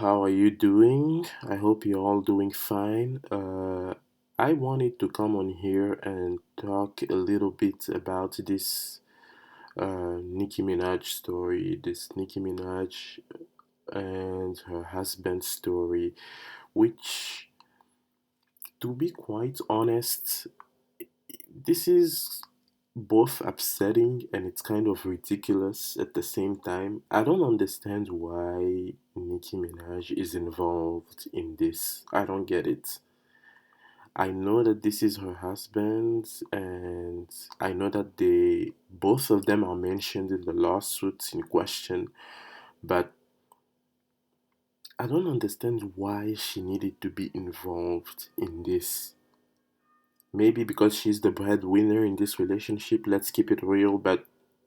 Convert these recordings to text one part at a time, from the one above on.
How are you doing? I hope you're all doing fine. I wanted to come on here and talk a little bit about this Nicki Minaj story, this Nicki Minaj and her husband story, which, to be quite honest, this is both upsetting and it's kind of ridiculous at the same time. I don't understand why Nicki Minaj is involved in this. I don't get it. I know that this is her husband, and I know that both of them are mentioned in the lawsuits in question, but I don't understand why she needed to be involved in this. Maybe because she's the breadwinner in this relationship, let's keep it real, but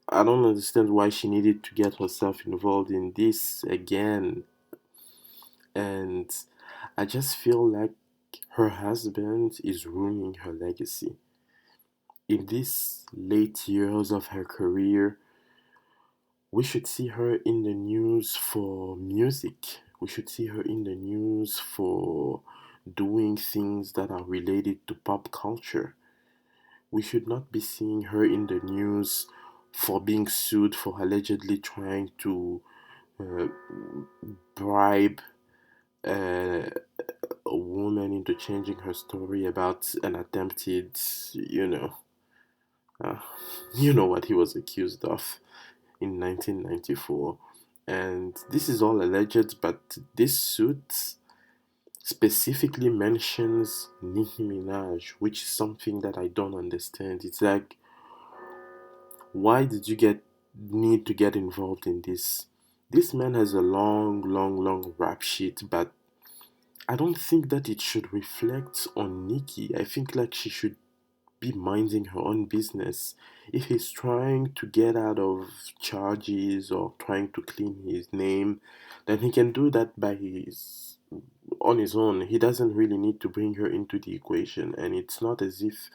I don't understand why she needed to get herself involved in this again. And I just feel like her husband is ruining her legacy. In these late years of her career, we should see her in the news for music. We should see her in the news for doing things that are related to pop culture. We should not be seeing her in the news for being sued for allegedly trying to uh, bribe uh, a woman into changing her story about an attempted, you know, uh, you know what he was accused of in 1994. And this is all alleged, but this suit specifically mentions Nicki Minaj, which is something that I don't understand. It's like, why did you get need to get involved in this? This man has a long rap sheet, but I don't think that it should reflect on Nikki. I think like she should be minding her own business. If he's trying to get out of charges or trying to clean his name, then he can do that by his on his own. He doesn't really need to bring her into the equation. And it's not as if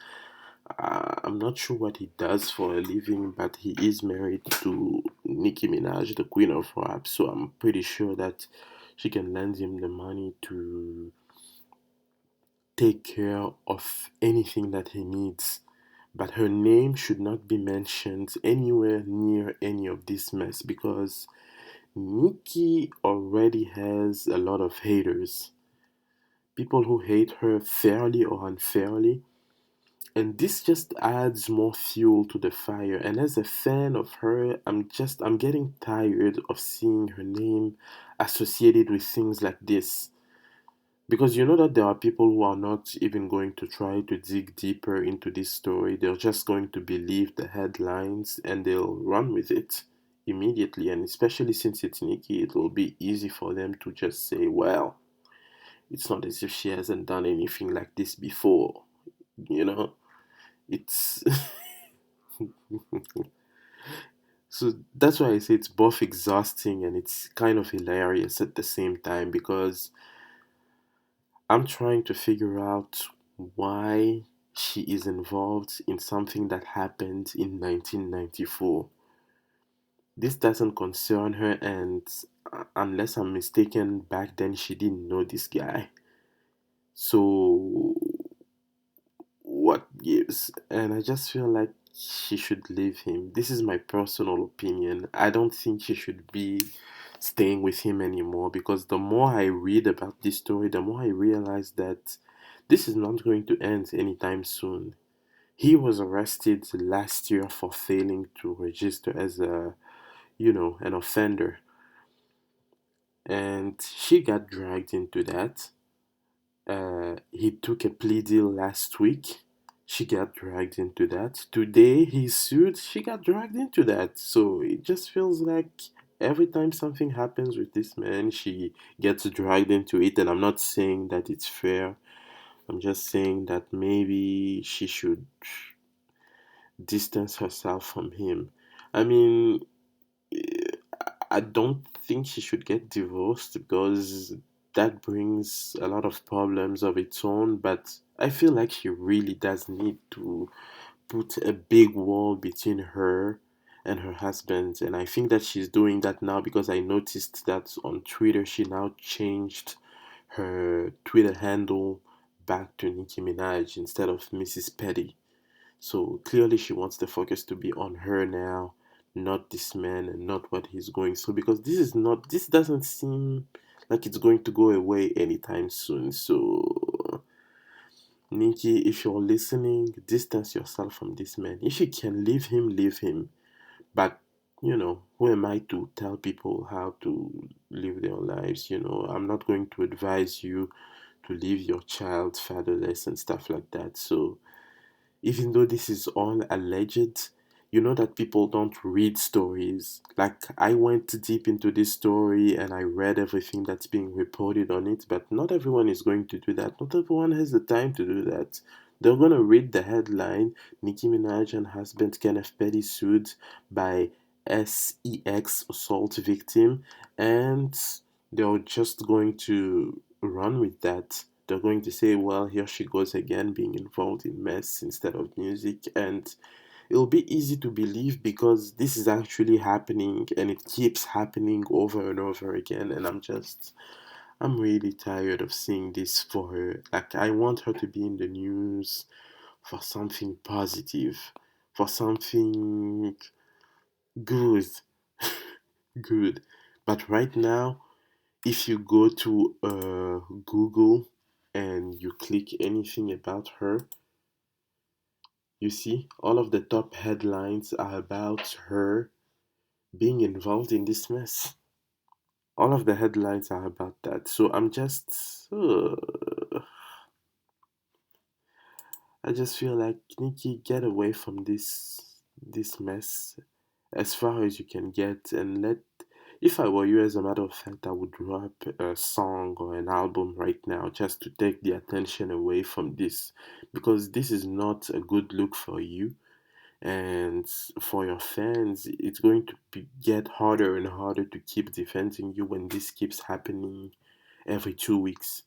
I'm not sure what he does for a living, but he is married to Nicki Minaj, the queen of rap. So I'm pretty sure that she can lend him the money to take care of anything that he needs. But her name should not be mentioned anywhere near any of this mess because Nicki already has a lot of haters. People who hate her fairly or unfairly. And this just adds more fuel to the fire. And as a fan of her, I'm getting tired of seeing her name associated with things like this. Because you know that there are people who are not even going to try to dig deeper into this story. They're just going to believe the headlines and they'll run with it immediately. And especially since it's Nikki, it will be easy for them to just say, well, it's not as if she hasn't done anything like this before. You know, it's so that's why I say it's both exhausting and it's kind of hilarious at the same time because I'm trying to figure out why she is involved in something that happened in 1994. This doesn't concern her, and unless I'm mistaken, back then she didn't know this guy. So, what gives? And I just feel like she should leave him. This is my personal opinion. I don't think she should be staying with him anymore because the more I read about this story, the more I realize that this is not going to end anytime soon. He was arrested last year for failing to register as an offender, and she got dragged into that. He took a plea deal last week. She got dragged into that. Today he sued. She got dragged into that. So it just feels like every time something happens with this man, she gets dragged into it. And I'm not saying that it's fair. I'm just saying that maybe she should distance herself from him. I mean, I don't think she should get divorced because that brings a lot of problems of its own, but I feel like she really does need to put a big wall between her and her husband. And I think that she's doing that now because I noticed that on Twitter she now changed her Twitter handle back to Nicki Minaj instead of Mrs. Petty. So clearly she wants the focus to be on her now, not this man and not what he's going through, because this doesn't seem like it's going to go away anytime soon. So Nikki, if you're listening, distance yourself from this man. If you can leave him, leave him. But who am I to tell people how to live their lives? I'm not going to advise you to leave your child fatherless and stuff like that. So even though this is all alleged, you know that people don't read stories. Like, I went deep into this story and I read everything that's being reported on it, but not everyone is going to do that. Not everyone has the time to do that. They're gonna read the headline: Nicki Minaj and husband Kenneth Petty sued by sex assault victim, and they're just going to run with that. They're going to say, well, here she goes again being involved in mess instead of music. And it'll be easy to believe because this is actually happening and it keeps happening over and over again. And I'm really tired of seeing this for her. Like, I want her to be in the news for something positive, for something good, good. But right now, if you go to Google and you click anything about her, you see all of the top headlines are about her being involved in this mess. All of the headlines are about that. So I just feel like, Nikki, get away from this mess as far as you can get, and let if I were you, as a matter of fact, I would drop a song or an album right now just to take the attention away from this, because this is not a good look for you and for your fans. It's going to get harder and harder to keep defending you when this keeps happening every 2 weeks.